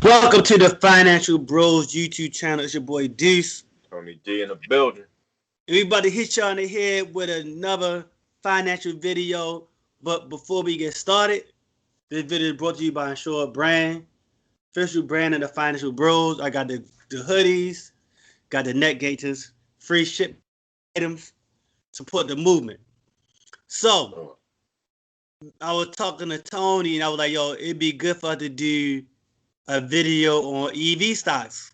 Welcome to the Financial Bros YouTube channel. It's your boy Deuce. Tony G in the building. And we about to hit you on the head with another financial video. But before we get started, this video is brought to you by Insured Brand, official brand of the Financial Bros. I got the hoodies, got the neck gaiters, free ship items, support the movement. So, I was talking to Tony and I was like, yo, it'd be good for us to do a video on EV stocks.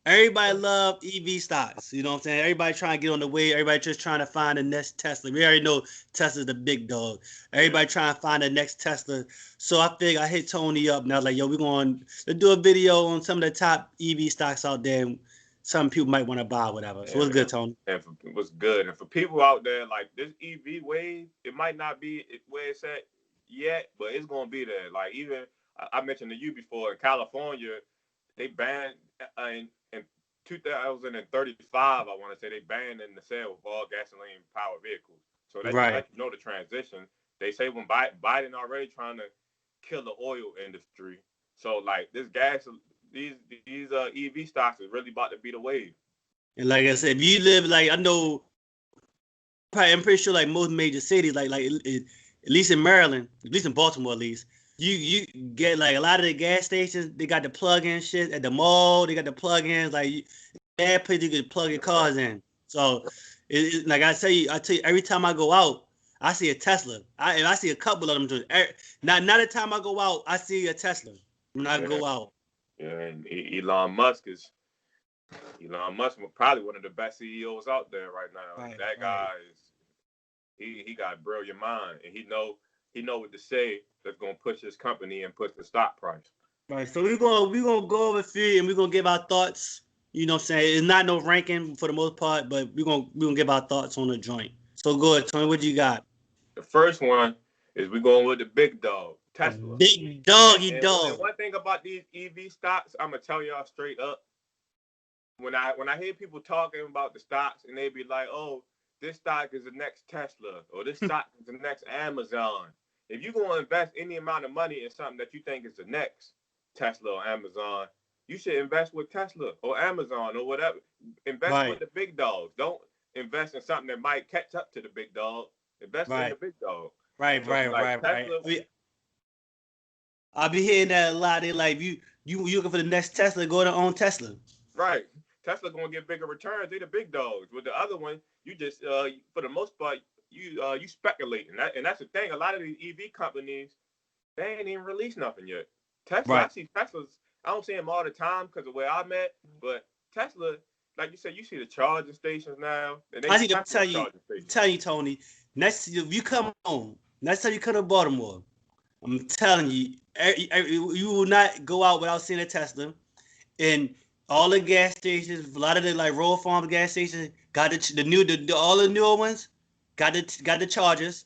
Everybody love EV stocks. You know what I'm saying? Everybody trying to get on the wave. Everybody just trying to find the next Tesla. We already know Tesla's the big dog. Everybody trying to find the next Tesla. So I think I hit Tony up and I was like, yo, we're going to do a video on some of the top EV stocks out there. And some people might want to buy whatever. So what's good, Tony? And what's good? And for people out there, like this EV wave, it might not be where it's at yet, but it's going to be there. Like even I mentioned to you before, in California, they banned in 2035, I want to say, they banned in the sale of all gasoline-powered vehicles. So that's right. You know the transition. They say when Biden already trying to kill the oil industry. So like these EV stocks is really about to be the wave. And like I said, if you live like I know, I'm pretty sure like most major cities, like at least in Maryland, at least in Baltimore, at least. You get like a lot of the gas stations, they got the plug-in shit at the mall. They got the plug-ins, like that place you can plug your cars in. So, like I tell you, every time I go out, I see a Tesla. I see a couple of them. Not the time I go out, I see a Tesla when I go out. Yeah, and Elon Musk probably one of the best CEOs out there right now. Right, that guy is he got a brilliant mind, and he know what to say that's gonna push his company and push the stock price. Right. So we're gonna go over a few and we're gonna give our thoughts. You know what I'm saying? It's not no ranking for the most part, but we're gonna give our thoughts on the joint. So go ahead, Tony, what you got? The first one is we're going with the big dog, Tesla. Big doggy dog. And one thing about these EV stocks, I'm gonna tell y'all straight up. When I hear people talking about the stocks and they be like, oh, this stock is the next Tesla or this stock is the next Amazon. If you're going to invest any amount of money in something that you think is the next Tesla or Amazon, you should invest with Tesla or Amazon or whatever. Invest with the big dogs. Don't invest in something that might catch up to the big dog. Invest in the big dog. Right. I'll be hearing that a lot. They like, you looking for the next Tesla, go to own Tesla. Right. Tesla going to get bigger returns. They're the big dogs. With the other one, you just, for the most part, you speculating. And that's the thing. A lot of these EV companies, they ain't even released nothing yet. Tesla, I see Teslas. I don't see them all the time because of where I'm at. But Tesla, like you said, you see the charging stations now. I need to tell you, Tony. Next, if you come home, next time you come to Baltimore, I'm telling you, you will not go out without seeing a Tesla. And all the gas stations, a lot of the like Royal Farms gas stations got all the newer ones. Got the chargers.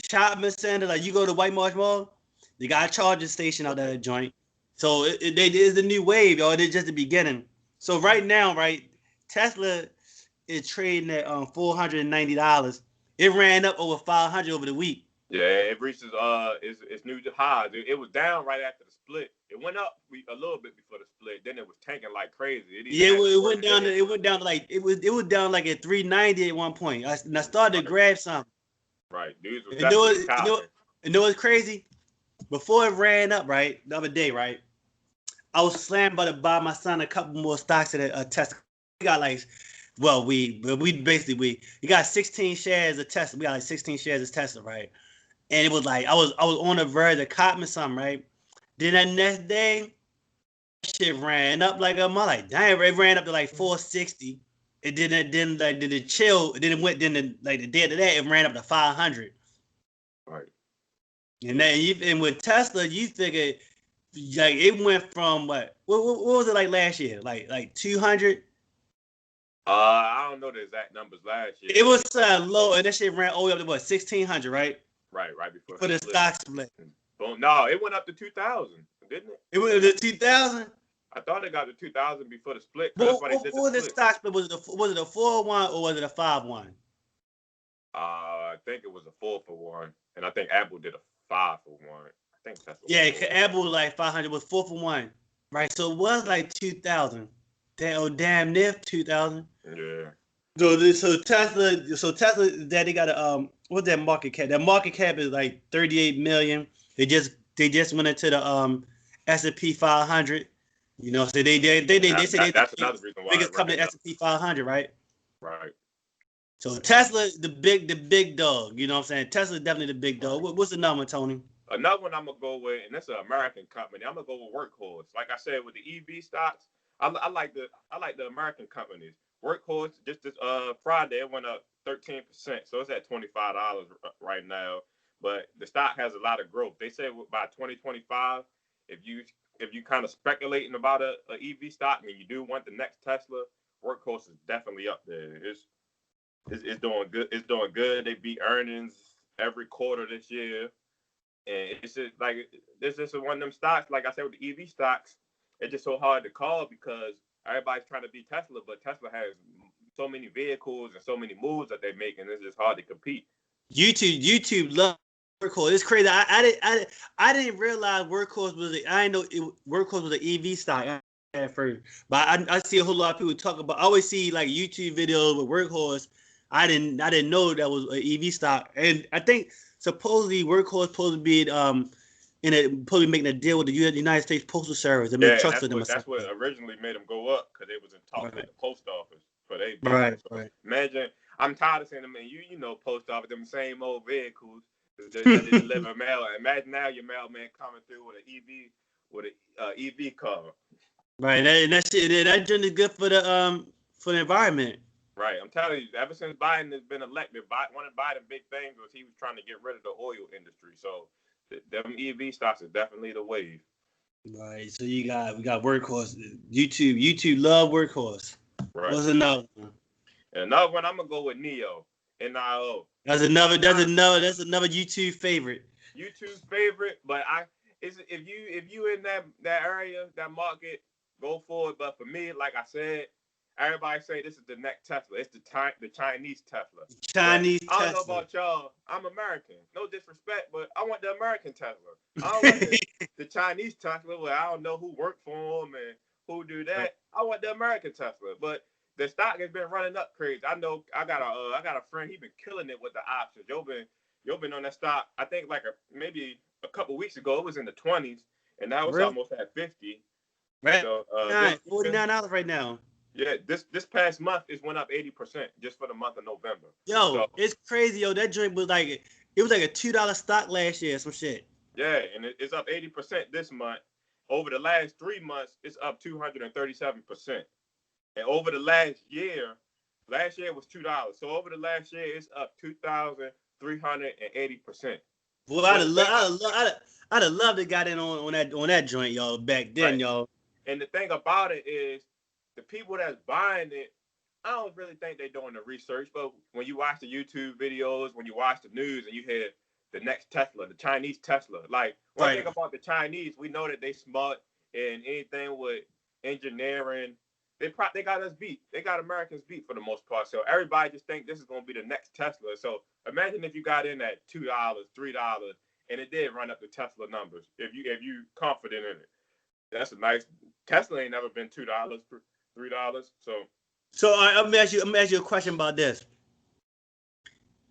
Shopping center, like you go to White Marsh Mall, they got a charging station out there, joint. So it is the new wave, y'all. It's just the beginning. So right now, right, Tesla is trading at $490. It ran up over $500 over the week. Yeah, it reaches its new highs. It was down right after the split. It went up a little bit before the split. Then it was tanking like crazy. It went down to like it was down like at 390 at one point. I started to grab something. Right, dudes was you know what's crazy? Before it ran up, right, the other day, right, I was slammed by to buy my son a couple more stocks at a Tesla. We got like, we got 16 shares of Tesla. We got like 16 shares of Tesla, right? And it was like I was on the verge of copying something, right? Then that next day, shit ran up like a mother. Like, damn, it ran up to like 460. It didn't like did it chill. Then it went like the day after that, it ran up to 500. Right. And then with Tesla, you figure like it went from what was it like last year? Like 200. I don't know the exact numbers last year. It was low, and that shit ran all the way up to what 1,600, right? Right before the stock split. No, it went up to 2,000, didn't it? It went up to 2,000. I thought it got to 2,000 before the split. What was the stock split? Was it a 4-1 or was it a 5-1? I think it was a 4-for-1, and I think Apple did a 5-for-1. I think that's Apple was like 500 was 4-for-1. Right. So it was like 2000. Damn near 2000. Yeah. So Tesla that they got a what's that market cap? That market cap is like 38 million. They just went into the S&P 500. You know, so they say they're That's the another reason why biggest it company ran in the up. S&P 500, right? Right. So Tesla the big dog. You know what I'm saying? Tesla's definitely the big dog. What's the number, Tony? Another one I'm gonna go with, and it's an American company. I'm gonna go with Workhorse. Like I said, with the EV stocks, I like the American companies. Workhorse just this Friday it went up 13%, so it's at $25 right now. But the stock has a lot of growth. They say by 2025, if you kind of speculating about a EV stock and you do want the next Tesla, Workhorse is definitely up there. It's doing good. It's doing good. They beat earnings every quarter this year. And it's just like this is one of them stocks. Like I said with the EV stocks, it's just so hard to call because everybody's trying to be Tesla, but Tesla has so many vehicles and so many moves that they make, and it's just hard to compete. YouTube love Workhorse. It's crazy. I didn't realize Workhorse was I didn't know Workhorse was an EV stock at first, but I see a whole lot of people talk about. I always see like YouTube videos with Workhorse. I didn't know that was an EV stock, and I think supposedly Workhorse supposed to be probably making a deal with the United States Postal Service to make Yeah, and trucks for them or that's what something. originally made them go up because they was in talks with Right, the post office for their right, business. So right. imagine, I'm tired of seeing them, and you know, post office them same old vehicles that they deliver mail. Imagine now your mailman coming through with an EV car. Right, and that shit, that joint is good for the environment. Right, I'm telling you, ever since Biden has been elected, one of Biden's big things was he was trying to get rid of the oil industry. So them EV stocks is definitely the wave. Right. So we got Workhorse. YouTube love Workhorse. Right. What's another one? And another one, I'm gonna go with NIO. That's another YouTube favorite. YouTube's favorite, but if you in that area, that market, go for it. But for me, like I said, everybody say this is the next Tesla. It's the Chinese Tesla. But Chinese I don't know Tesla. about y'all. I'm American. No disrespect, but I want the American Tesla. I don't want the Chinese Tesla where I don't know who worked for them and who do Right. that. I want the American Tesla. But the stock has been running up crazy. I know I got a friend. He been killing it with the options. You've been on that stock. I think like maybe a couple weeks ago. It was in the 20s, and now it's Really? almost at 50. Right. So $49 right now. yeah, this past month it went up 80% just for the month of November. So Yo, it's crazy, yo. That joint was like it was like a $2 stock last year, some shit. yeah, and it's up 80% this month. Over the last 3 months, it's up 237%. And over the last year was $2. So over the last year, it's up 2,380%. Boy, But the thing I'd have loved to got in on that joint, y'all, back then, right, y'all. and the thing about it is, the people that's buying it, I don't really think they're doing the research. But when you watch the YouTube videos, when you watch the news, and you hear the next Tesla, the Chinese Tesla, like one Right. thing about the Chinese, we know that they smart in anything with engineering. They got us beat. They got Americans beat for the most part. So everybody just think this is gonna be the next Tesla. So imagine if you got in at $2, $3, and it did run up the Tesla numbers. If you confident in it, that's a nice. Tesla ain't never been $2, $3. So So I'm gonna ask you a question about this.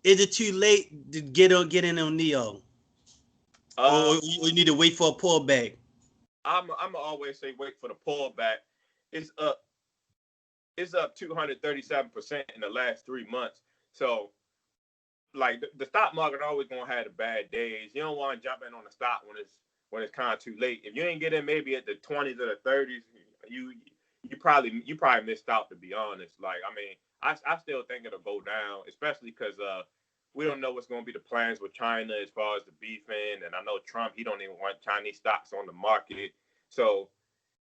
Is it too late to get in on Neo, or um, you need to wait for a pullback? I'm always say wait for the pullback. It's up. It's up 237% in the last 3 months. So like the stock market always gonna have the bad days. You don't want to jump in on the stock when it's kind of too late. If you ain't get in maybe at the 20s or the 30s, you you probably missed out, to be honest. Like I mean, I still think it'll go down, especially because we don't know what's gonna be the plans with China as far as the beefing, and I know Trump, he don't even want Chinese stocks on the market. So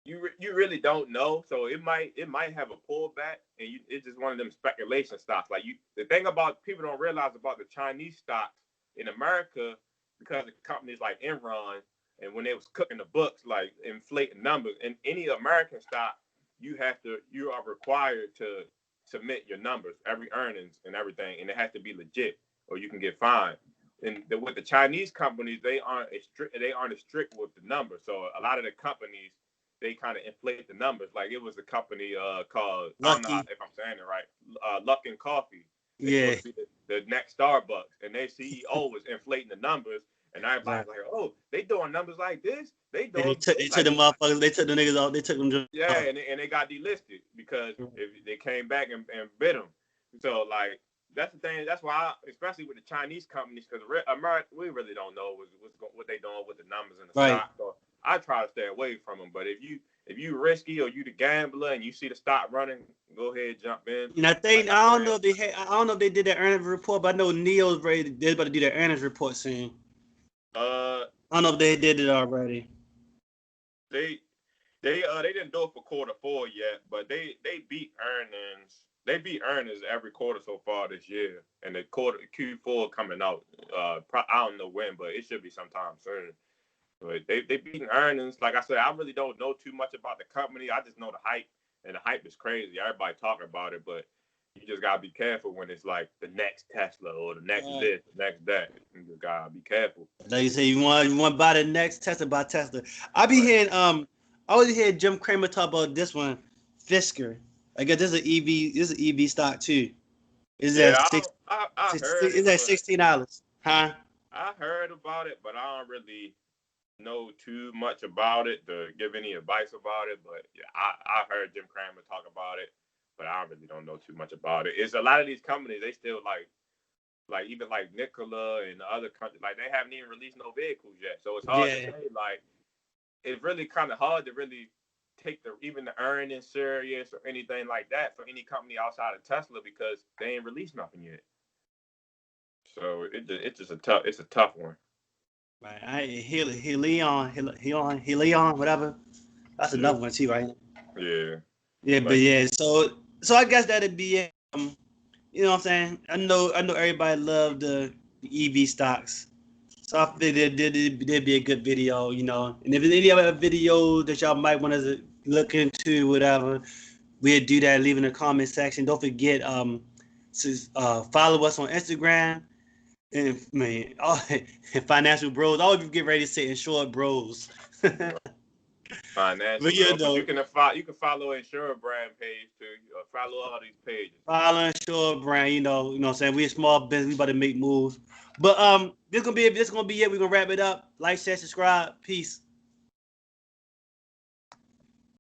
you really don't know. So it might have a pullback, and it's just one of them speculation stocks. Like the thing about people don't realize about the Chinese stocks in America, because of companies like Enron, and when they was cooking the books, like inflating numbers, and any American stock, you are required to submit your numbers, every earnings and everything, and it has to be legit, or you can get fined. And with the Chinese companies, they aren't as strict with the numbers. So a lot of the companies, they kind of inflate the numbers. Like it was a company called, I don't know Lucky. if I'm saying it right, Luck and Coffee. They Yeah. supposed to be the next Starbucks, and their CEO was inflating the numbers, and everybody's Right. like, "Oh, they doing numbers like this? They And they doing took like the motherfuckers. They took the niggas off. They took them yeah," off. and they got delisted because if they came back and bid them. So like that's the thing. That's why, especially with the Chinese companies, because America, we really don't know what they doing with the numbers in the Right. stock. So I try to stay away from them. But if you risky or you the gambler and you see the stock running, go ahead jump in. And I think Like I I don't said, know if they had, I don't know if they did their earnings report, but I know Neo's ready. They're about to do their earnings report soon. uh, I don't know if they did it already. they they didn't do it for quarter 4 yet, but they beat earnings. They beat earnings every quarter so far this year, and the quarter Q4 coming out. I don't know when, but it should be sometime soon. But they beating earnings. Like I said, I really don't know too much about the company. I just know the hype, and the hype is crazy. Everybody talking about it, but you just gotta be careful when it's like the next Tesla or the next this, the next that. You just gotta be careful. Like you say, you want to buy the next Tesla, buy Tesla. I be Right. hearing I always hear Jim Cramer talk about this one, Fisker. I guess this is an EV. This is an EV stock too. Is that Yeah, six? I heard Is it, that but $16? Huh? I heard about it, but I don't really know too much about it to give any advice about it. But yeah, I heard Jim Cramer talk about it, but I really don't know too much about it. It's a lot of these companies, they still like even like Nikola and the other countries, like they haven't even released no vehicles yet. So it's hard to Yeah. say. Like it's really kind of hard to really take even the earnings serious or anything like that for any company outside of Tesla because they ain't released nothing yet. So it's just a tough one. Right. Helion, whatever. That's Yeah, another one too, right? yeah, Yeah, but like yeah. So I guess that'd be it. You know what I'm saying? I know everybody loved the EV stocks. So I figured there'd be a good video, you know. And if there's any other videos that y'all might want to look into, whatever, we'll do that. Leave in the comment section. Don't forget to follow us on Instagram and man, financial bros. I always get ready to say Insured Bros. financial But yeah, bro. But though, you can follow Insured Brand page too. Follow all these pages. follow Insured Brand. You know what I'm saying? We're a small business. We about to make moves. But this gonna be it. We're gonna wrap it up. Like, share, subscribe. Peace.